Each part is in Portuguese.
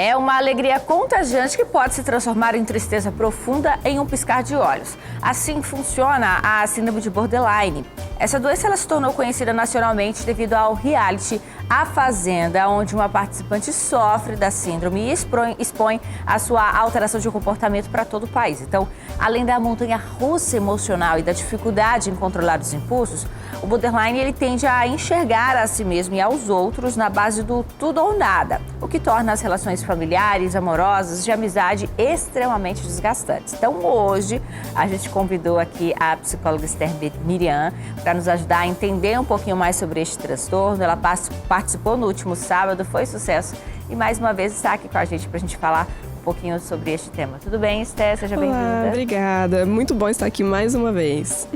É uma alegria contagiante que pode se transformar em tristeza profunda em um piscar de olhos. Assim funciona a síndrome de borderline. Essa doença ela se tornou conhecida nacionalmente devido ao reality A Fazenda, onde uma participante sofre da síndrome e expõe a sua alteração de comportamento para todo o país. Então, além da montanha-russa emocional e da dificuldade em controlar os impulsos, o borderline ele tende a enxergar a si mesmo e aos outros na base do tudo ou nada, o que torna as relações familiares, amorosas, de amizade extremamente desgastantes. Então, hoje, a gente convidou aqui a psicóloga Esther Miriam para nos ajudar a entender um pouquinho mais sobre este transtorno. Ela participou no último sábado, foi sucesso e mais uma vez está aqui com a gente para a gente falar um pouquinho sobre este tema. Tudo bem, Esther? Seja bem-vinda. Obrigada. Muito bom estar aqui mais uma vez.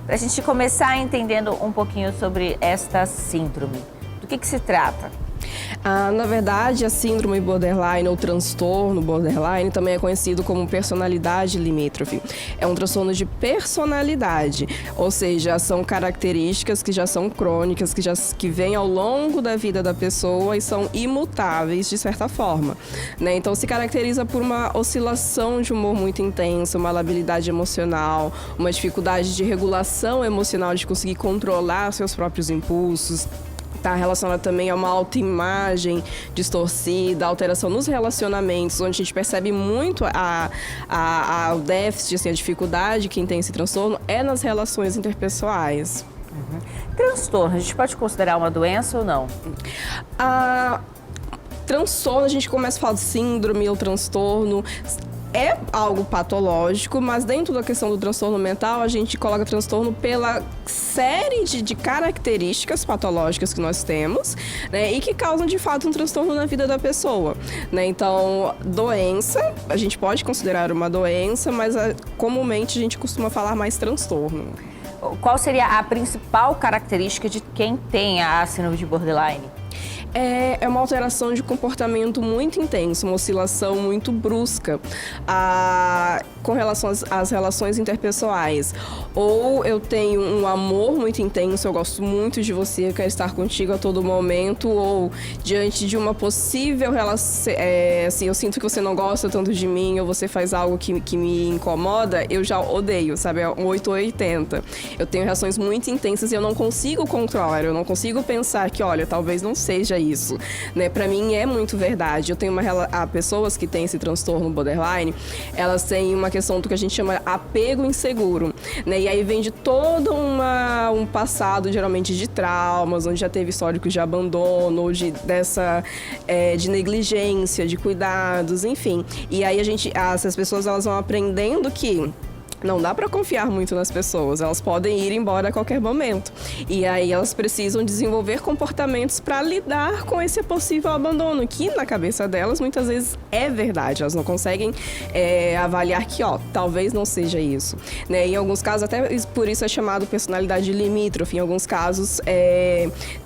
Para a gente começar entendendo um pouquinho sobre esta síndrome, do que se trata? Na verdade, a síndrome borderline ou transtorno borderline também é conhecido como personalidade limítrofe. É um transtorno de personalidade, ou seja, são características que já são crônicas, que vêm ao longo da vida da pessoa e são imutáveis de certa forma, né? Então, se caracteriza por uma oscilação de humor muito intensa, uma labilidade emocional, uma dificuldade de regulação emocional, de conseguir controlar seus próprios impulsos. Está relacionada também a uma autoimagem distorcida, alteração nos relacionamentos, onde a gente percebe muito o déficit, assim, a dificuldade quem tem esse transtorno é nas relações interpessoais. Transtorno, a gente pode considerar uma doença ou não? Transtorno, a gente começa a falar de síndrome ou transtorno. É algo patológico, mas dentro da questão do transtorno mental, a gente coloca transtorno pela série de características patológicas que nós temos, né, e que causam, de fato, um transtorno na vida da pessoa, né? Então, doença, a gente pode considerar uma doença, mas comumente a gente costuma falar mais transtorno. Qual seria a principal característica de quem tem a síndrome de borderline? É uma alteração de comportamento muito intenso, uma oscilação muito brusca com relação às relações interpessoais. Ou eu tenho um amor muito intenso, eu gosto muito de você, eu quero estar contigo a todo momento, ou diante de uma possível relação, assim, eu sinto que você não gosta tanto de mim, ou você faz algo que me incomoda, eu já odeio, sabe? É um 880. Eu tenho reações muito intensas e eu não consigo controlar, eu não consigo pensar que, olha, talvez não seja isso, né? Pra mim é muito verdade. Eu tenho pessoas que têm esse transtorno borderline, elas têm uma questão do que a gente chama apego inseguro, né? E aí vem de todo um passado, geralmente de traumas, onde já teve históricos de abandono, ou de negligência, de cuidados, enfim. E aí essas pessoas elas vão aprendendo que não dá para confiar muito nas pessoas, elas podem ir embora a qualquer momento. E aí elas precisam desenvolver comportamentos para lidar com esse possível abandono, que na cabeça delas muitas vezes é verdade. Elas não conseguem avaliar que, talvez não seja isso, né? Em alguns casos, até por isso é chamado personalidade limítrofe. Em alguns casos,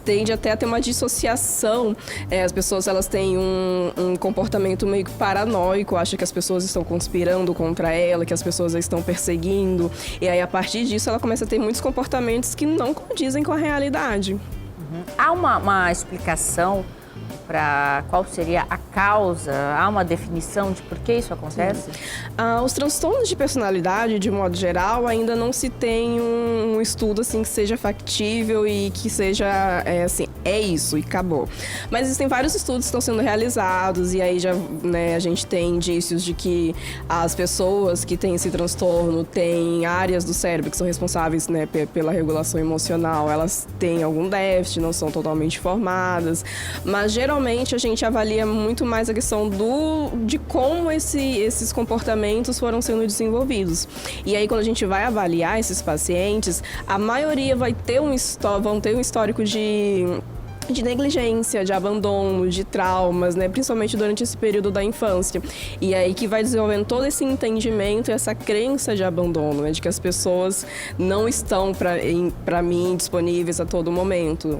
tende até a ter uma dissociação. As pessoas elas têm um comportamento meio que paranoico, acham que as pessoas estão conspirando contra ela, que as pessoas a estão perseguindo, e aí a partir disso ela começa a ter muitos comportamentos que não condizem com a realidade. Há uma explicação para qual seria a causa? Há uma definição de por que isso acontece? Os transtornos de personalidade, de modo geral, ainda não se tem um estudo assim que seja factível e que seja isso e acabou. Mas existem vários estudos que estão sendo realizados e aí já, né, a gente tem indícios de que as pessoas que têm esse transtorno têm áreas do cérebro que são responsáveis, né, pela regulação emocional, elas têm algum déficit, não são totalmente formadas, mas geralmente a gente avalia muito mais a questão de como esses comportamentos foram sendo desenvolvidos. E aí, quando a gente vai avaliar esses pacientes, a maioria vão ter um histórico de negligência, de abandono, de traumas, né? Principalmente durante esse período da infância. E aí que vai desenvolvendo todo esse entendimento e essa crença de abandono, né? De que as pessoas não estão para mim disponíveis a todo momento.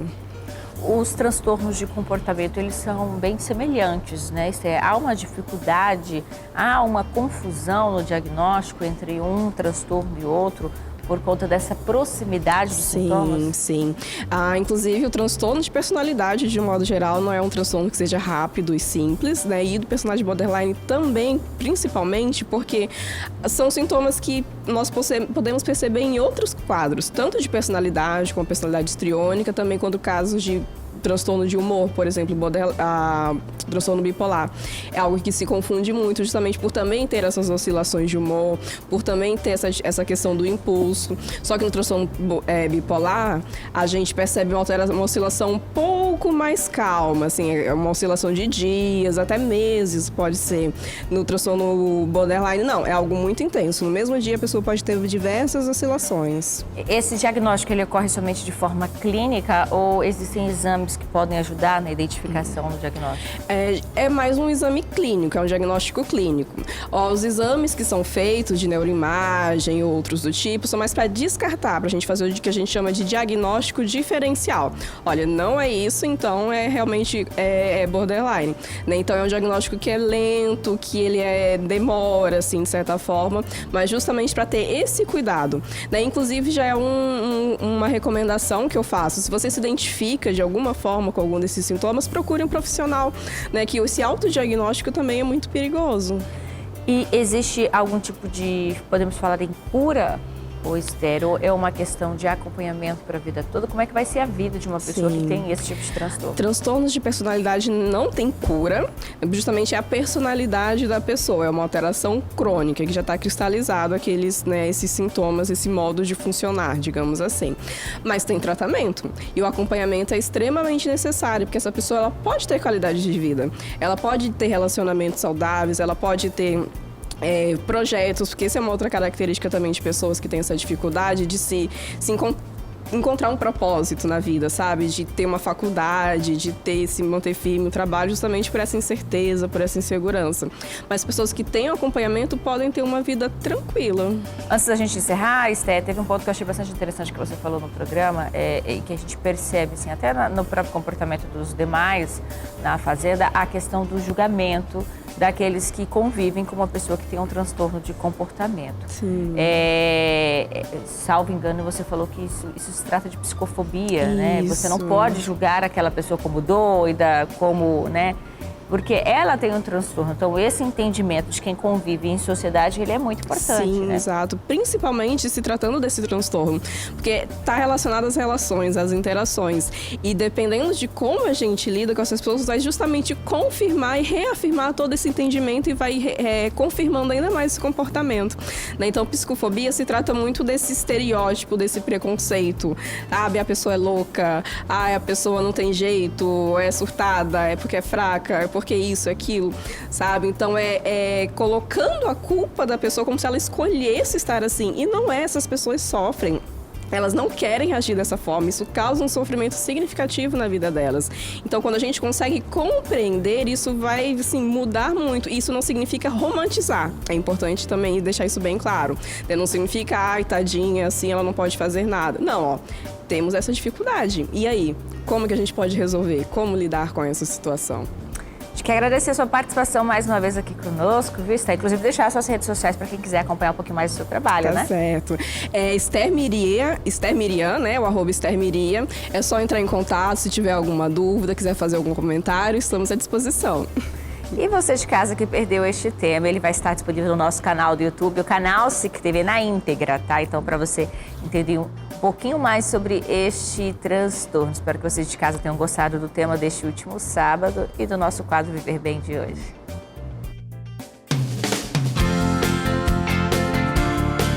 Os transtornos de comportamento, eles são bem semelhantes, né? Há uma dificuldade, há uma confusão no diagnóstico entre um transtorno e outro. por conta dessa proximidade dos sintomas? Sim. Inclusive, o transtorno de personalidade, de um modo geral, não é um transtorno que seja rápido e simples, né? E do personagem borderline também, principalmente, porque são sintomas que nós podemos perceber em outros quadros, tanto de personalidade, como personalidade histriônica, também quando casos de transtorno de humor, por exemplo, transtorno bipolar. É algo que se confunde muito, justamente por também ter essas oscilações de humor, por também ter essa questão do impulso. Só que no transtorno bipolar, a gente percebe uma oscilação um pouco mais calma, assim, é uma oscilação de dias, até meses pode ser. No transtorno borderline, não, é algo muito intenso. No mesmo dia, a pessoa pode ter diversas oscilações. Esse diagnóstico, ele ocorre somente de forma clínica ou existem exames que podem ajudar na identificação do diagnóstico? É mais um exame clínico, é um diagnóstico clínico. Os exames que são feitos de neuroimagem e outros do tipo são mais para descartar, para a gente fazer o que a gente chama de diagnóstico diferencial. Olha, não é isso, então realmente é borderline, né? Então é um diagnóstico que é lento, que ele demora, assim, de certa forma, mas justamente para ter esse cuidado, né? Inclusive já é uma recomendação que eu faço. Se você se identifica de alguma forma com algum desses sintomas, procure um profissional, né? Que esse autodiagnóstico também é muito perigoso. E existe algum tipo de, podemos falar em cura? Ou estéreo, é uma questão de acompanhamento para a vida toda? Como é que vai ser a vida de uma pessoa que tem esse tipo de transtorno? Transtornos de personalidade não tem cura, justamente é a personalidade da pessoa, é uma alteração crônica que já está cristalizado esses sintomas, esse modo de funcionar, digamos assim. Mas tem tratamento e o acompanhamento é extremamente necessário, porque essa pessoa ela pode ter qualidade de vida, ela pode ter relacionamentos saudáveis, ela pode ter projetos, porque essa é uma outra característica também de pessoas que têm essa dificuldade de se encontrar um propósito na vida, sabe? De ter uma faculdade, de se manter firme no trabalho, justamente por essa incerteza, por essa insegurança. Mas pessoas que têm acompanhamento podem ter uma vida tranquila. Antes da gente encerrar, Esté, teve um ponto que eu achei bastante interessante que você falou no programa, e que a gente percebe, assim, até no próprio comportamento dos demais na Fazenda, a questão do julgamento daqueles que convivem com uma pessoa que tem um transtorno de comportamento. Sim. Salvo engano, você falou que isso se trata de psicofobia, né? Você não pode julgar aquela pessoa como doida, né? Porque ela tem um transtorno. Então, esse entendimento de quem convive em sociedade, ele é muito importante, Sim, né? Exato. Principalmente se tratando desse transtorno. Porque está relacionado às relações, às interações. E dependendo de como a gente lida com essas pessoas, vai justamente confirmar e reafirmar todo esse entendimento e vai confirmando ainda mais esse comportamento, né? Então, psicofobia se trata muito desse estereótipo, desse preconceito. Sabe? A pessoa é louca, a pessoa não tem jeito, é surtada, é porque é fraca, é porque isso, aquilo, sabe? Então, colocando a culpa da pessoa como se ela escolhesse estar assim. E não é, essas pessoas sofrem. Elas não querem agir dessa forma, isso causa um sofrimento significativo na vida delas. Então, quando a gente consegue compreender, isso vai, assim, mudar muito. Isso não significa romantizar. É importante também deixar isso bem claro. Não significa, ai, tadinha, assim, ela não pode fazer nada. Não, temos essa dificuldade. E aí, como que a gente pode resolver? Como lidar com essa situação? A gente quer agradecer a sua participação mais uma vez aqui conosco, viu, Esté? Inclusive, deixar as suas redes sociais para quem quiser acompanhar um pouquinho mais do seu trabalho, né? Tá certo. Esther Miriam, né? O @ Esther Miriam. É só entrar em contato se tiver alguma dúvida, quiser fazer algum comentário, estamos à disposição. E você de casa que perdeu este tema, ele vai estar disponível no nosso canal do YouTube, o canal SIC TV na íntegra, tá? Então, para você entender um pouquinho mais sobre este transtorno. Espero que vocês de casa tenham gostado do tema deste último sábado e do nosso quadro Viver Bem de hoje.